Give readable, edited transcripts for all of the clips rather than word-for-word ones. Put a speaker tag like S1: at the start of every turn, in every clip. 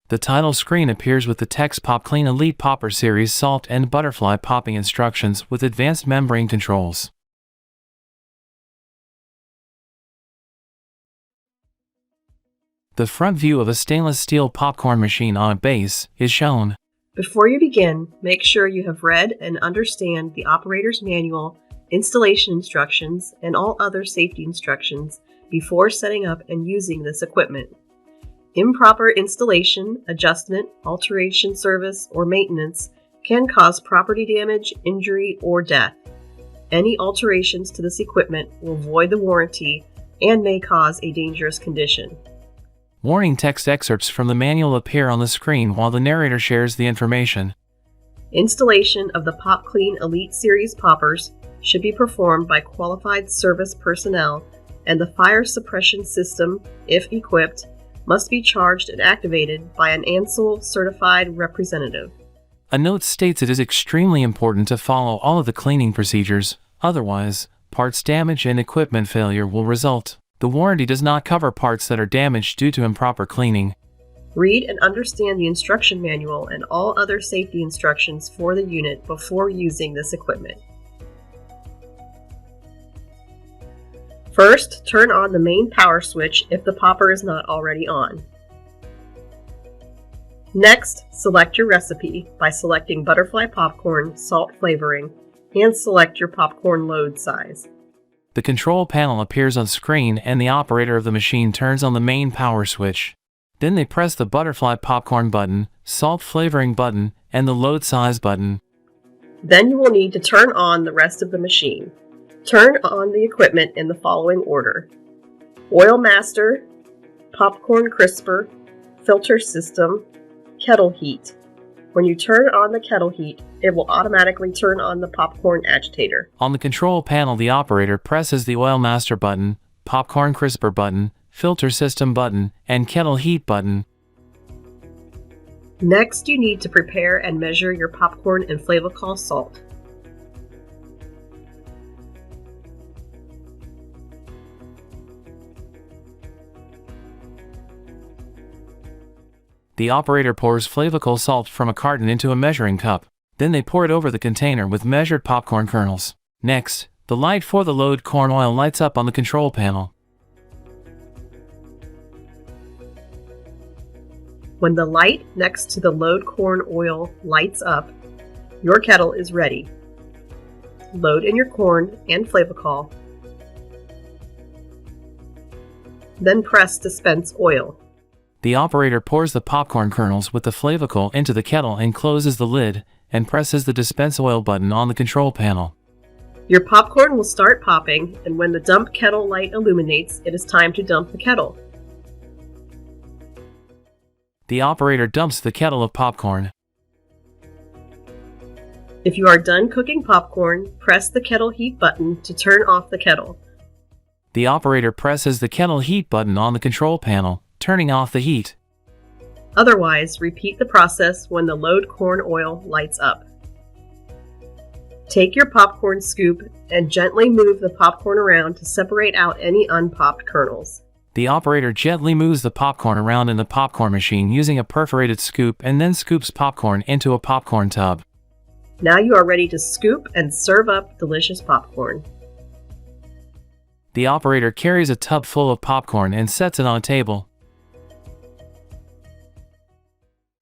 S1: The title screen appears with the text PopClean Elite Popper Series Salt and Butterfly Popping Instructions with advanced membrane controls. The front view of a stainless steel popcorn machine on a base is shown.
S2: Before you begin, make sure you have read and understand the operator's manual, installation instructions, and all other safety instructions before setting up and using this equipment. Improper installation, adjustment, alteration, service, or maintenance can cause property damage, injury, or death. Any alterations to this equipment will void the warranty and may cause a dangerous condition.
S1: Warning text excerpts from the manual appear on the screen while the narrator shares the information.
S2: Installation of the PopClean Elite Series poppers should be performed by qualified service personnel, and the fire suppression system, if equipped, must be charged and activated by an ANSEL certified representative.
S1: A note states it is extremely important to follow all of the cleaning procedures, otherwise, parts damage and equipment failure will result. The warranty does not cover parts that are damaged due to improper cleaning.
S2: Read and understand the instruction manual and all other safety instructions for the unit before using this equipment. First, turn on the main power switch if the popper is not already on. Next, select your recipe by selecting butterfly popcorn, salt flavoring, and select your popcorn load size.
S1: The control panel appears on screen and the operator of the machine turns on the main power switch. Then they press the butterfly popcorn button, salt flavoring button, and the load size button.
S2: Then you will need to turn on the rest of the machine. Turn on the equipment in the following order: oil master, popcorn crisper, filter system, kettle heat. When you turn on the kettle heat, it will automatically turn on the popcorn agitator.
S1: On the control panel, the operator presses the oil master button, popcorn crisper button, filter system button, and kettle heat button.
S2: Next, you need to prepare and measure your popcorn and Flavacol salt.
S1: The operator pours Flavacol salt from a carton into a measuring cup. Then they pour it over the container with measured popcorn kernels. Next, the light for the load corn oil lights up on the control panel.
S2: When the light next to the load corn oil lights up, your kettle is ready. Load in your corn and Flavacol. Then press dispense oil.
S1: The operator pours the popcorn kernels with the Flavacol into the kettle and closes the lid, and presses the dispense oil button on the control panel.
S2: Your popcorn will start popping, and when the dump kettle light illuminates, it is time to dump the kettle.
S1: The operator dumps the kettle of popcorn.
S2: If you are done cooking popcorn, press the kettle heat button to turn off the kettle.
S1: The operator presses the kettle heat button on the control panel, turning off the heat.
S2: Otherwise, repeat the process when the load corn oil lights up. Take your popcorn scoop and gently move the popcorn around to separate out any unpopped kernels.
S1: The operator gently moves the popcorn around in the popcorn machine using a perforated scoop and then scoops popcorn into a popcorn tub.
S2: Now you are ready to scoop and serve up delicious popcorn.
S1: The operator carries a tub full of popcorn and sets it on a table.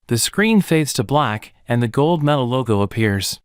S1: The screen fades to black, and the gold metal logo appears.